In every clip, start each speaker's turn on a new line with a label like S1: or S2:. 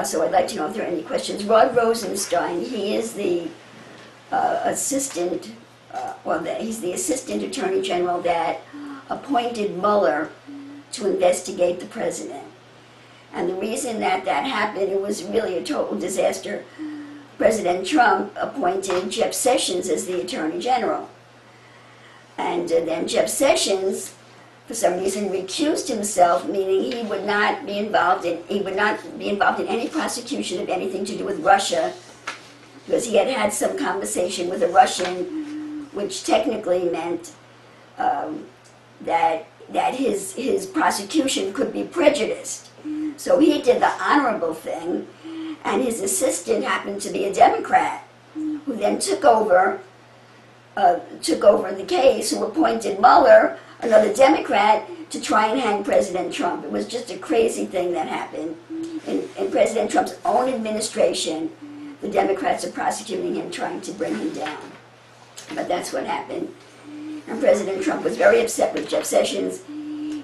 S1: So I'd like to know if there are any questions. Rod Rosenstein, he is the assistant, he's the assistant attorney general that appointed Mueller to investigate the president. And the reason that happened, it was really a total disaster. President Trump appointed Jeff Sessions as the attorney general. And then Jeff Sessions, for some reason, recused himself, meaning he would not be involved in any prosecution of anything to do with Russia, because he had had some conversation with a Russian, which technically meant that his prosecution could be prejudiced. So he did the honorable thing, and his assistant happened to be a Democrat, who then took over the case, who appointed Mueller, another Democrat, to try and hang President Trump. It was just a crazy thing that happened. In President Trump's own administration, the Democrats are prosecuting him, trying to bring him down. But that's what happened. And President Trump was very upset with Jeff Sessions.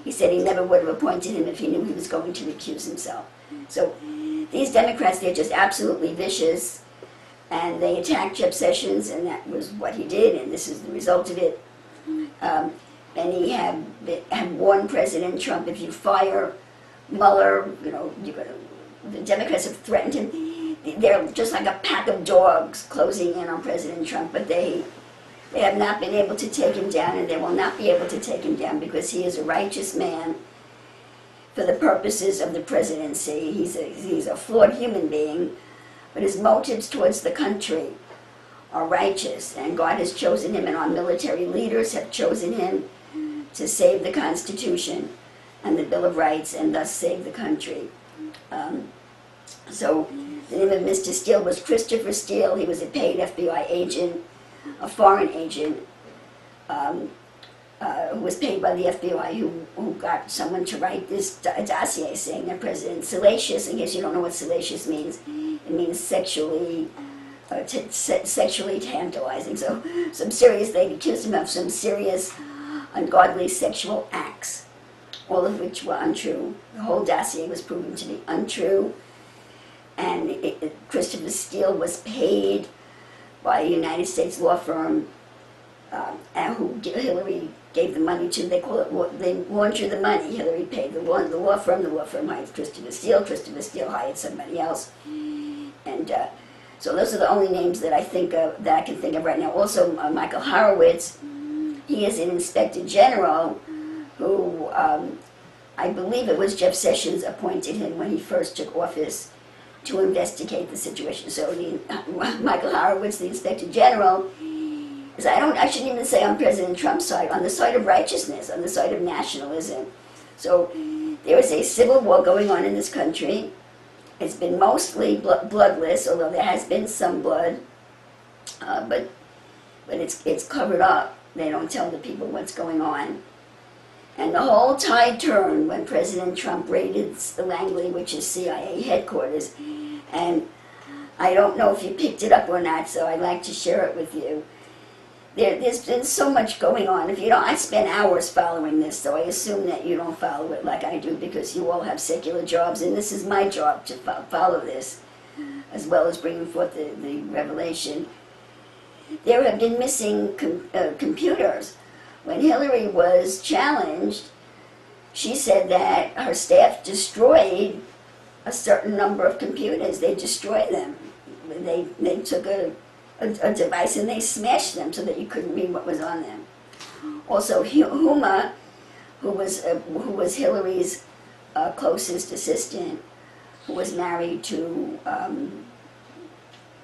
S1: He said he never would have appointed him if he knew he was going to recuse himself. So these Democrats, they're just absolutely vicious, and they attacked Jeff Sessions, and that was what he did, and this is the result of it. And he had warned President Trump, if you fire Mueller, the Democrats have threatened him. They're just like a pack of dogs closing in on President Trump, but they have not been able to take him down, and they will not be able to take him down because he is a righteous man for the purposes of the presidency. He's a flawed human being, but his motives towards the country are righteous, and God has chosen him, and our military leaders have chosen him to save the Constitution and the Bill of Rights, and thus save the country. So the name of Mr. Steele was Christopher Steele. He was a paid FBI agent, a foreign agent, who was paid by the FBI, who got someone to write this dossier saying that President Salacious, in case you don't know what salacious means, it means sexually tantalizing. So they accused him of some serious ungodly sexual acts, all of which were untrue. The whole dossier was proven to be untrue, and Christopher Steele was paid by a United States law firm, and who Hillary gave the money to. They launder the money. Hillary paid the law firm hired Christopher Steele hired somebody else, and so those are the only names that I can think of right now. Also, Michael Horowitz, he is an inspector general who, I believe it was Jeff Sessions appointed him when he first took office to investigate the situation. So Michael Horowitz, the inspector general, I shouldn't even say on President Trump's side, on the side of righteousness, on the side of nationalism. So there is a civil war going on in this country. It's been mostly bloodless, although there has been some blood, but it's covered up. They don't tell the people what's going on. And the whole tide turned when President Trump raided the Langley, which is CIA headquarters. And I don't know if you picked it up or not, so I'd like to share it with you. There's been so much going on. I spend hours following this, so I assume that you don't follow it like I do, because you all have secular jobs, and this is my job to follow this, as well as bringing forth the revelation. There have been missing computers. When Hillary was challenged, she said that her staff destroyed a certain number of computers. They destroyed them. They took a device and they smashed them so that you couldn't read what was on them. Also, Huma, who was Hillary's closest assistant, who was married to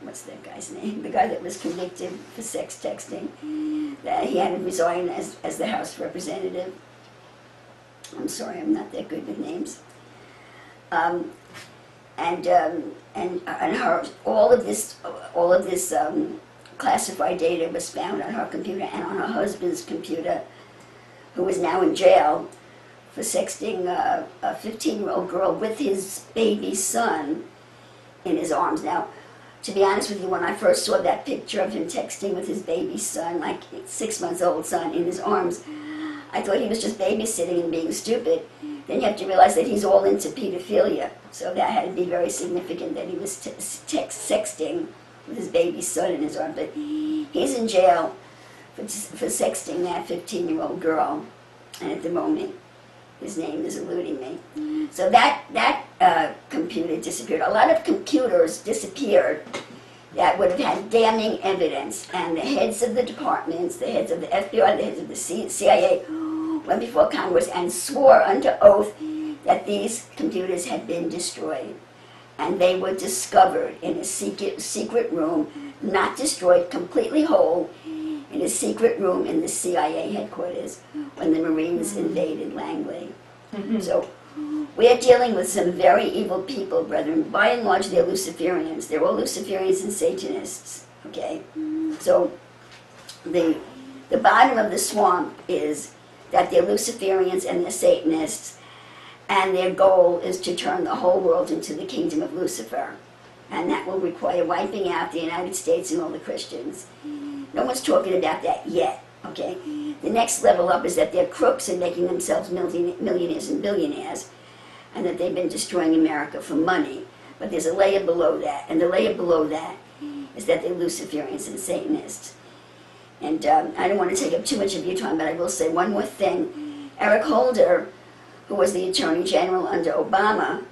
S1: what's that guy's name? The guy that was convicted for sex texting. That he had to resign as the House representative. I'm sorry, I'm not that good with names. And her all of this classified data was found on her computer and on her husband's computer, who is now in jail for sexting a 15-year-old girl with his baby son in his arms. Now, to be honest with you, when I first saw that picture of him texting with his baby son, like 6-month-old son, in his arms, I thought he was just babysitting and being stupid, Then you have to realize that he's all into pedophilia. So that had to be very significant that he was sexting with his baby son in his arms. But he's in jail for sexting that 15-year-old girl. And at the moment, his name is eluding me. So that computer disappeared. A lot of computers disappeared that would have had damning evidence. And the heads of the departments, the heads of the FBI, the heads of the CIA went before Congress and swore under oath that these computers had been destroyed. And they were discovered in a secret room, not destroyed, completely whole, in a secret room in the CIA headquarters when the Marines invaded Langley. So we're dealing with some very evil people, brethren. By and large, they're Luciferians. They're all Luciferians and Satanists, okay? So the bottom of the swamp is that they're Luciferians and they're Satanists, and their goal is to turn the whole world into the kingdom of Lucifer. And that will require wiping out the United States and all the Christians. No one's talking about that yet, okay? The next level up is that they're crooks and making themselves millionaires and billionaires, and that they've been destroying America for money. But there's a layer below that, and the layer below that is that they're Luciferians and Satanists. And I don't want to take up too much of your time, but I will say one more thing. Eric Holder, who was the Attorney General under Obama,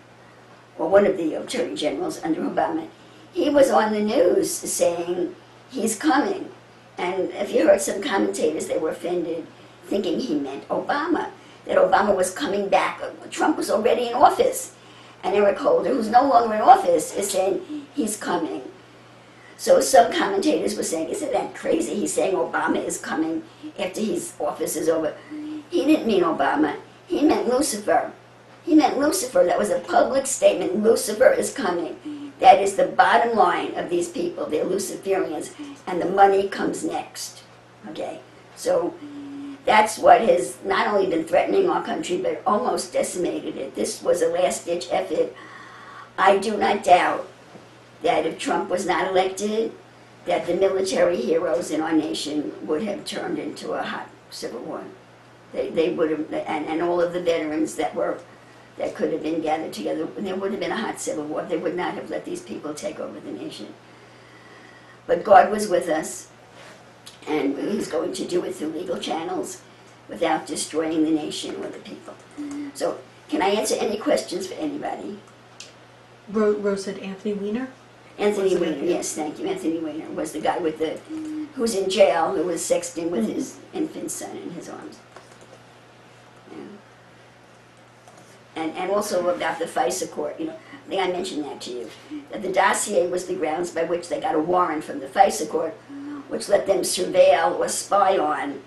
S1: or one of the Attorney Generals under Obama, he was on the news saying he's coming. And if you heard some commentators, they were offended, thinking he meant Obama, that Obama was coming back. Trump was already in office. And Eric Holder, who's no longer in office, is saying he's coming. So some commentators were saying, isn't that crazy? He's saying Obama is coming after his office is over. He didn't mean Obama. He meant Lucifer. He meant Lucifer. That was a public statement. Lucifer is coming. That is the bottom line of these people. They're Luciferians. And the money comes next. Okay? So that's what has not only been threatening our country, but almost decimated it. This was a last-ditch effort. I do not doubt that if Trump was not elected, that the military heroes in our nation would have turned into a hot civil war. They would have, and all of the veterans that could have been gathered together, there would have been a hot civil war. They would not have let these people take over the nation. But God was with us, and He's going to do it through legal channels without destroying the nation or the people. So, can I answer any questions for anybody?
S2: Rose said Anthony Weiner?
S1: Anthony Weiner, yes, thank you. Anthony Weiner was the guy with who's in jail, who was sexting with his infant son in his arms. Yeah. And also about the FISA court, I think I mentioned that to you. That the dossier was the grounds by which they got a warrant from the FISA court, which let them surveil or spy on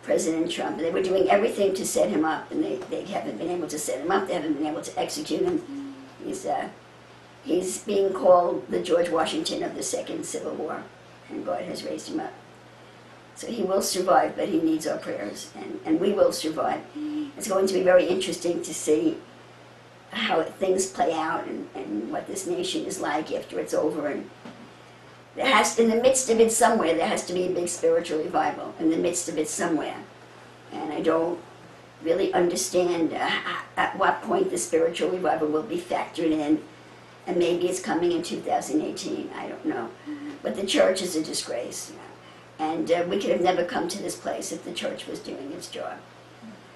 S1: President Trump. They were doing everything to set him up, and they haven't been able to set him up. They haven't been able to execute him. He's being called the George Washington of the Second Civil War, and God has raised him up. So he will survive, but he needs our prayers, and we will survive. It's going to be very interesting to see how things play out and what this nation is like after it's over. And in the midst of it somewhere, there has to be a big spiritual revival, in the midst of it somewhere. And I don't really understand at what point the spiritual revival will be factored in. And maybe it's coming in 2018, I don't know. But the church is a disgrace. And we could have never come to this place if the church was doing its job.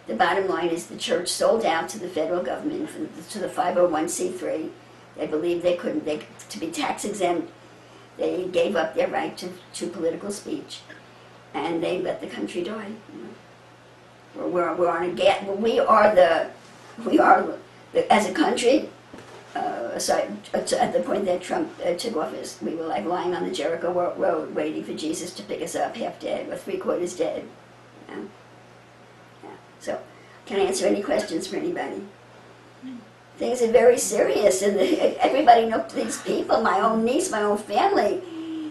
S1: The bottom line is the church sold out to the federal government, to the 501c3. They believed they couldn't, to be tax exempt. They gave up their right to political speech. And they let the country die. We're on a gap. We are as a country, at the point that Trump took office, we were like lying on the Jericho road waiting for Jesus to pick us up half dead or 3/4 dead. Yeah. So, can I answer any questions for anybody? Things are very serious, and everybody knows these people, my own niece, my own family,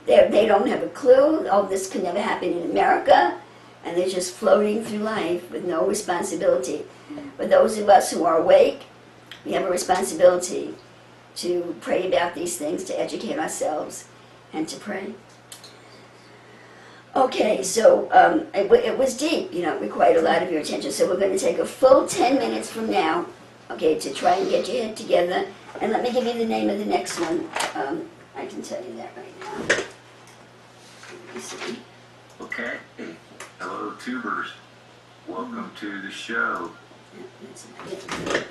S1: they don't have a clue. Oh, this could never happen in America, and they're just floating through life with no responsibility. But those of us who are awake, we have a responsibility to pray about these things, to educate ourselves, and to pray. Okay, so it was deep, you know, it required a lot of your attention. So we're going to take a full 10 minutes from now, okay, to try and get your head together. And let me give you the name of the next one. I can tell you that right now. Let me see.
S3: Okay. Hello, tubers. Welcome to the show.
S1: Yeah, that's it.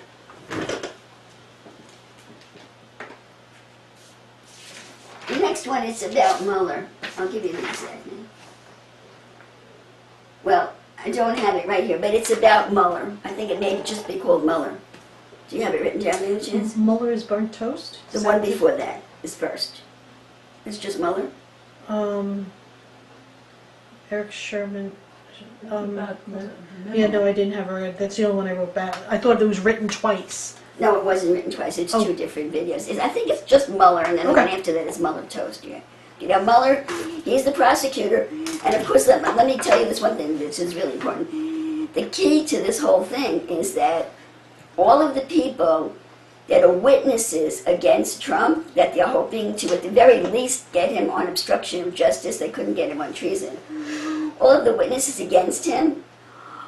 S1: The next one is about Mueller. I'll give you the exact name. Well, I don't have it right here, but it's about Mueller. I think it may just be called Mueller. Do you have it written down by any chance?
S2: Mueller is burnt toast?
S1: The one before that is first. It's just Mueller?
S2: Eric Sherman. Yeah, no, I didn't have her. That's the only one I wrote back. I thought it was written twice.
S1: No, it wasn't written twice. It's two different videos. I think it's just Mueller, and then the one after that is Mueller Toast. Yeah. You know, Mueller, he's the prosecutor, and of course, let me tell you this one thing that is really important. The key to this whole thing is that all of the people that are witnesses against Trump, that they're hoping to, at the very least, get him on obstruction of justice, they couldn't get him on treason. All of the witnesses against him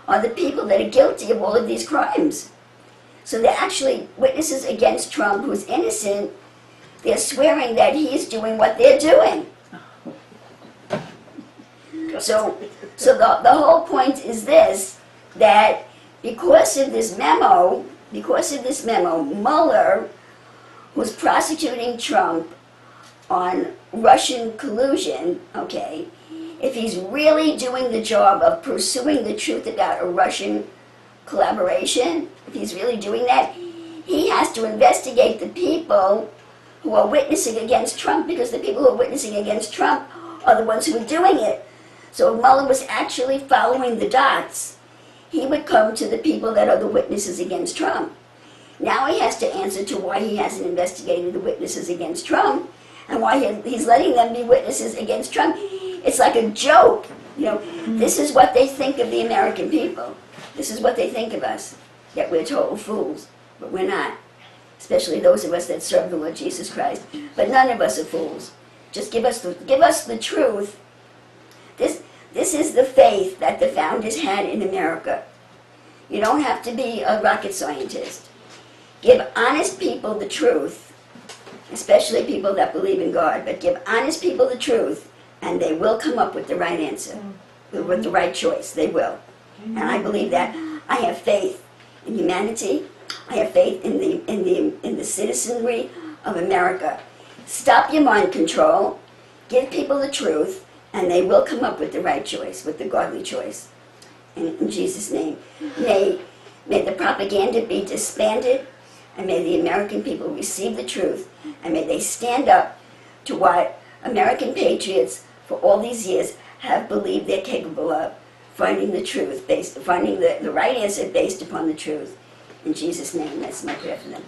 S1: are the people that are guilty of all of these crimes. So they're actually witnesses against Trump who's innocent. They're swearing that he's doing what they're doing. So the whole point is this, that because of this memo, Mueller, who's prosecuting Trump on Russian collusion, okay, if he's really doing the job of pursuing the truth about a Russian collaboration, if he's really doing that, he has to investigate the people who are witnessing against Trump, because the people who are witnessing against Trump are the ones who are doing it. So if Mueller was actually following the dots, he would come to the people that are the witnesses against Trump. Now he has to answer to why he hasn't investigated the witnesses against Trump, and why he's letting them be witnesses against Trump. It's like a joke. You know, this is what they think of the American people. This is what they think of us, that we're total fools, but we're not. Especially those of us that serve the Lord Jesus Christ. But none of us are fools. Just give us the truth. This is the faith that the founders had in America. You don't have to be a rocket scientist. Give honest people the truth, especially people that believe in God, but give honest people the truth, and they will come up with the right answer, with the right choice. They will. And I believe that. I have faith in humanity. I have faith in the citizenry of America. Stop your mind control. Give people the truth, and they will come up with the right choice, with the godly choice. And in Jesus' name, may the propaganda be disbanded, and may the American people receive the truth, and may they stand up to what American patriots for all these years have believed they're capable of, finding the truth, finding the right answer based upon the truth. In Jesus' name, that's my prayer for them.